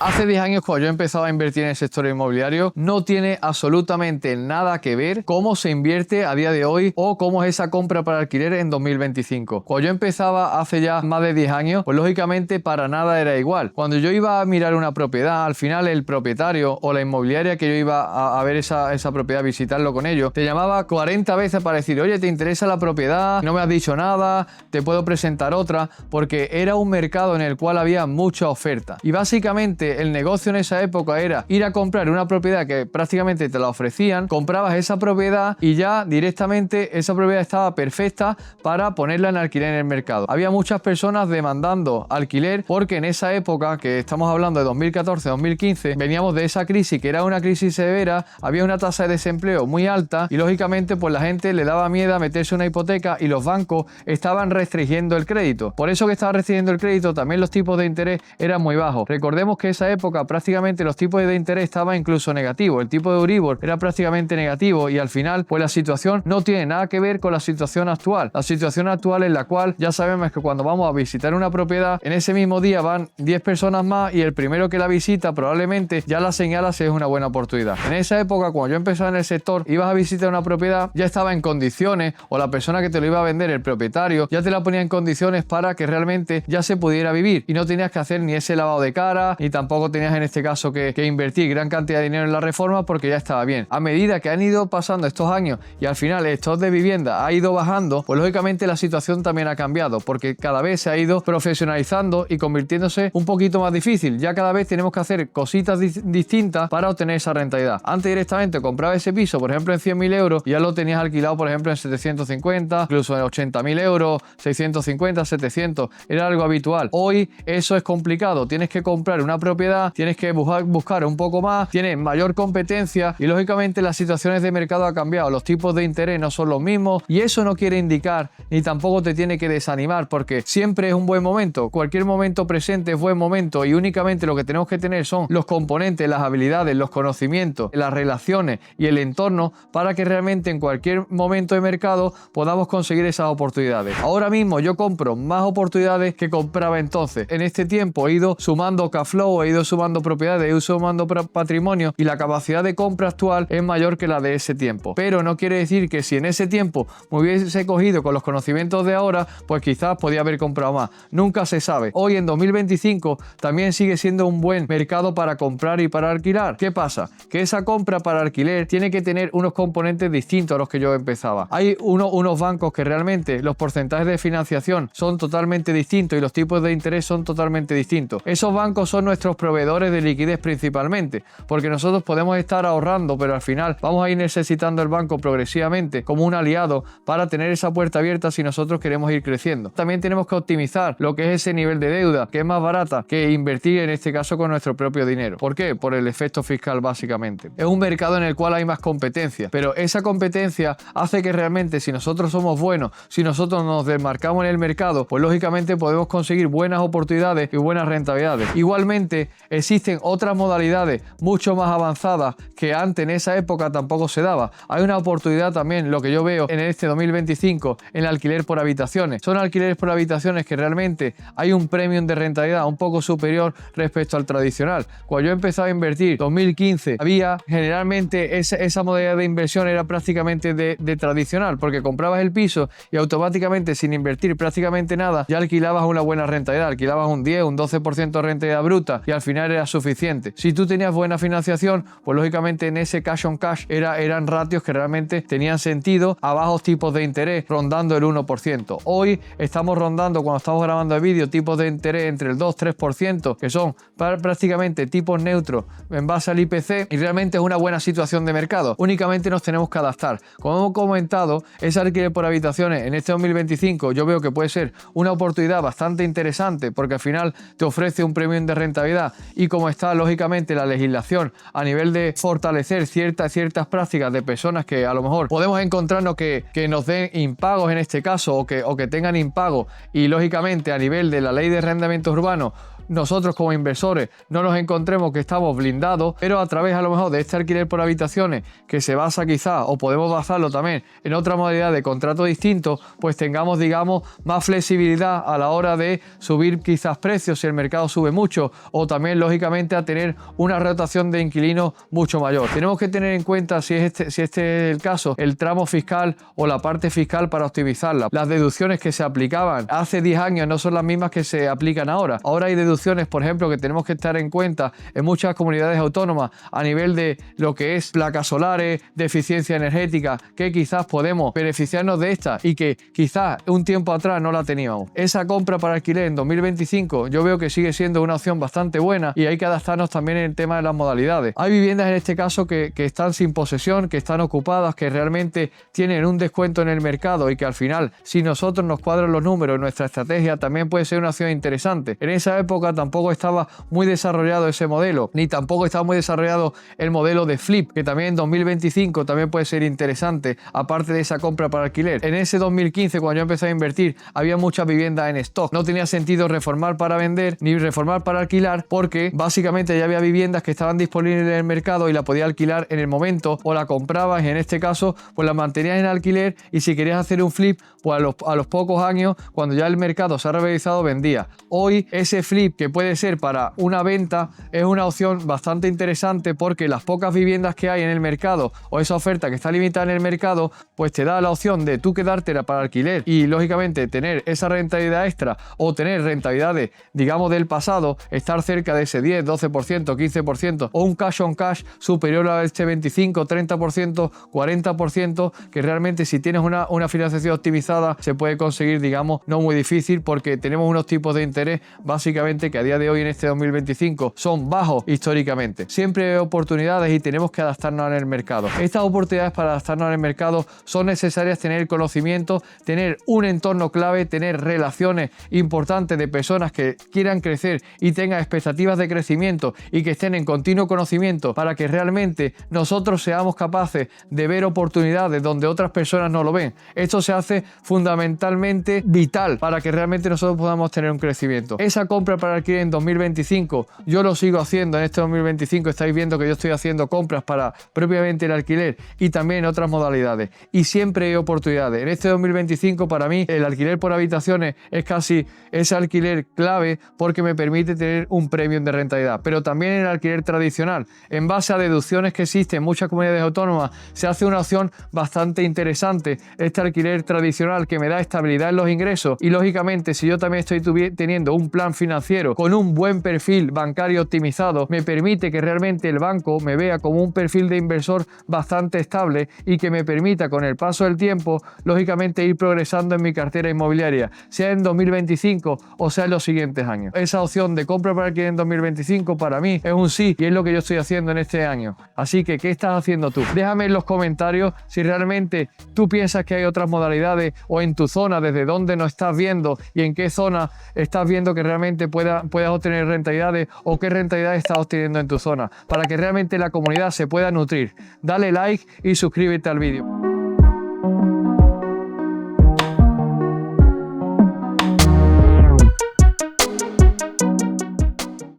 Hace 10 años cuando yo empezaba a invertir en el sector inmobiliario, no tiene absolutamente nada que ver cómo se invierte a día de hoy o cómo es esa compra para alquiler en 2025. Cuando yo empezaba hace ya más de 10 años, pues lógicamente para nada era igual. Cuando yo iba a mirar una propiedad, al final el propietario o la inmobiliaria que yo iba a ver esa propiedad, visitarlo con ellos, te llamaba 40 veces para decir, oye, ¿te interesa la propiedad? No me has dicho nada, te puedo presentar otra, porque era un mercado en el cual había mucha oferta. Y básicamente el negocio en esa época era ir a comprar una propiedad que prácticamente te la ofrecían, comprabas esa propiedad y ya directamente esa propiedad estaba perfecta para ponerla en alquiler en el mercado. Había muchas personas demandando alquiler porque en esa época, que estamos hablando de 2014-2015, veníamos de esa crisis que era una crisis severa, había una tasa de desempleo muy alta y lógicamente pues la gente le daba miedo a meterse una hipoteca y los bancos estaban restringiendo el crédito. Por eso que estaba restringiendo el crédito, también los tipos de interés eran muy bajos. Recordemos que esa época prácticamente los tipos de interés estaban incluso negativos. El tipo de Euribor era prácticamente negativo y al final pues la situación no tiene nada que ver con la situación actual. La situación actual en la cual ya sabemos que cuando vamos a visitar una propiedad, en ese mismo día van 10 personas más y el primero que la visita probablemente ya la señala si es una buena oportunidad. En esa época, cuando yo empezaba en el sector, ibas a visitar una propiedad, ya estaba en condiciones, o la persona que te lo iba a vender, el propietario, ya te la ponía en condiciones para que realmente ya se pudiera vivir y no tenías que hacer ni ese lavado de cara, ni tampoco tenías en este caso que invertir gran cantidad de dinero en la reforma porque ya estaba bien. A medida que han ido pasando estos años y al final el stock de vivienda ha ido bajando, pues lógicamente la situación también ha cambiado porque cada vez se ha ido profesionalizando y convirtiéndose un poquito más difícil. Ya cada vez tenemos que hacer cositas distintas para obtener esa rentabilidad. Antes directamente compraba ese piso, por ejemplo, en 100.000 euros y ya lo tenías alquilado, por ejemplo, en 750, incluso en 80.000 euros, 650, 700. Era algo habitual. Hoy eso es complicado. Tienes que comprar una propiedad, tienes que buscar un poco más, tienes mayor competencia y lógicamente las situaciones de mercado han cambiado. Los tipos de interés no son los mismos y eso no quiere indicar ni tampoco te tiene que desanimar porque siempre es un buen momento. Cualquier momento presente es buen momento y únicamente lo que tenemos que tener son los componentes, las habilidades, los conocimientos, las relaciones y el entorno para que realmente en cualquier momento de mercado podamos conseguir esas oportunidades. Ahora mismo yo compro más oportunidades que compraba entonces. En este tiempo he ido sumando cash flow, he ido sumando propiedades, he ido sumando patrimonio y la capacidad de compra actual es mayor que la de ese tiempo. Pero no quiere decir que si en ese tiempo me hubiese cogido con los conocimientos de ahora, pues quizás podía haber comprado más. Nunca se sabe. Hoy en 2025 también sigue siendo un buen mercado para comprar y para alquilar. ¿Qué pasa? Que esa compra para alquiler tiene que tener unos componentes distintos a los que yo empezaba. Hay unos bancos que realmente los porcentajes de financiación son totalmente distintos y los tipos de interés son totalmente distintos. Esos bancos son nuestros proveedores de liquidez principalmente, porque nosotros podemos estar ahorrando, pero al final vamos a ir necesitando el banco progresivamente como un aliado para tener esa puerta abierta si nosotros queremos ir creciendo. También tenemos que optimizar lo que es ese nivel de deuda, que es más barata que invertir en este caso con nuestro propio dinero. ¿Por qué? Por el efecto fiscal básicamente. Es un mercado en el cual hay más competencia, pero esa competencia hace que realmente si nosotros somos buenos, si nosotros nos desmarcamos en el mercado, pues lógicamente podemos conseguir buenas oportunidades y buenas rentabilidades. Igualmente existen otras modalidades mucho más avanzadas que antes en esa época tampoco se daba. Hay una oportunidad también, lo que yo veo en este 2025, en el alquiler por habitaciones. Son alquileres por habitaciones que realmente hay un premium de rentabilidad un poco superior respecto al tradicional. Cuando yo empezaba a invertir 2015, había generalmente esa modalidad de inversión era prácticamente de tradicional, porque comprabas el piso y automáticamente sin invertir prácticamente nada ya alquilabas una buena rentabilidad, alquilabas un 10, un 12% de rentabilidad bruta y al final era suficiente. Si tú tenías buena financiación, pues lógicamente en ese cash on cash eran ratios que realmente tenían sentido a bajos tipos de interés rondando el 1%. Hoy estamos rondando, cuando estamos grabando el vídeo, tipos de interés entre el 2-3%, que son prácticamente tipos neutros en base al IPC y realmente es una buena situación de mercado. Únicamente nos tenemos que adaptar. Como hemos comentado, ese alquiler por habitaciones en este 2025 yo veo que puede ser una oportunidad bastante interesante porque al final te ofrece un premium de rentabilidad y como está lógicamente la legislación a nivel de fortalecer ciertas prácticas de personas que a lo mejor podemos encontrarnos que nos den impagos en este caso o que tengan impago y lógicamente a nivel de la ley de arrendamientos urbanos nosotros como inversores no nos encontremos que estamos blindados, pero a través a lo mejor de este alquiler por habitaciones que se basa quizás, o podemos basarlo también en otra modalidad de contrato distinto, pues tengamos, digamos, más flexibilidad a la hora de subir quizás precios si el mercado sube mucho, o también lógicamente a tener una rotación de inquilinos mucho mayor. Tenemos que tener en cuenta, si este es el caso, el tramo fiscal o la parte fiscal para optimizarla. Las deducciones que se aplicaban hace 10 años no son las mismas que se aplican ahora. Ahora hay deducciones, por ejemplo, que tenemos que estar en cuenta en muchas comunidades autónomas a nivel de lo que es placas solares, de eficiencia energética, que quizás podemos beneficiarnos de esta y que quizás un tiempo atrás no la teníamos. Esa compra para alquiler en 2025 yo veo que sigue siendo una opción bastante buena y hay que adaptarnos también en el tema de las modalidades. Hay viviendas en este caso que están sin posesión, que están ocupadas, que realmente tienen un descuento en el mercado y que al final, si nosotros nos cuadran los números, nuestra estrategia también puede ser una opción interesante. En esa época tampoco estaba muy desarrollado ese modelo, ni tampoco estaba muy desarrollado el modelo de flip, que también en 2025 también puede ser interesante, aparte de esa compra para alquiler. En ese 2015, cuando yo empecé a invertir, había muchas viviendas en stock. No tenía sentido reformar para vender ni reformar para alquilar, porque básicamente ya había viviendas que estaban disponibles en el mercado y la podía alquilar en el momento, o la comprabas y en este caso pues la mantenías en alquiler, y si querías hacer un flip, pues a los pocos años, cuando ya el mercado se ha revalorizado, vendía. Hoy ese flip, que puede ser para una venta, es una opción bastante interesante, porque las pocas viviendas que hay en el mercado, o esa oferta que está limitada en el mercado, pues te da la opción de tú quedártela para alquiler y lógicamente tener esa rentabilidad extra, o tener rentabilidades, digamos, del pasado, estar cerca de ese 10, 12%, 15%, o un cash on cash superior a este 25, 30%, 40%, que realmente si tienes una financiación optimizada se puede conseguir, digamos, no muy difícil, porque tenemos unos tipos de interés básicamente que a día de hoy en este 2025 son bajos históricamente. Siempre hay oportunidades y tenemos que adaptarnos al mercado. Estas oportunidades para adaptarnos al mercado son necesarias: tener conocimiento, tener un entorno clave, tener relaciones importantes de personas que quieran crecer y tengan expectativas de crecimiento y que estén en continuo conocimiento, para que realmente nosotros seamos capaces de ver oportunidades donde otras personas no lo ven. Esto se hace fundamentalmente vital para que realmente nosotros podamos tener un crecimiento. Esa compra para alquiler en 2025 yo lo sigo haciendo. En este 2025 estáis viendo que yo estoy haciendo compras para propiamente el alquiler y también en otras modalidades, y siempre hay oportunidades. En este 2025 para mí el alquiler por habitaciones es casi ese alquiler clave, porque me permite tener un premium de rentabilidad. Pero también en el alquiler tradicional, en base a deducciones que existen en muchas comunidades autónomas, se hace una opción bastante interesante, este alquiler tradicional, que me da estabilidad en los ingresos, y lógicamente si yo también estoy teniendo un plan financiero con un buen perfil bancario optimizado, me permite que realmente el banco me vea como un perfil de inversor bastante estable, y que me permita con el paso del tiempo lógicamente ir progresando en mi cartera inmobiliaria, sea en 2025 o sea en los siguientes años. Esa opción de compra para alquiler en 2025 para mí es un sí, y es lo que yo estoy haciendo en este año. Así que, ¿qué estás haciendo tú? Déjame en los comentarios si realmente tú piensas que hay otras modalidades, o en tu zona, desde dónde nos estás viendo y en qué zona estás viendo que realmente puedas obtener rentabilidades, o qué rentabilidades estás obteniendo en tu zona, para que realmente la comunidad se pueda nutrir. Dale like y suscríbete al vídeo.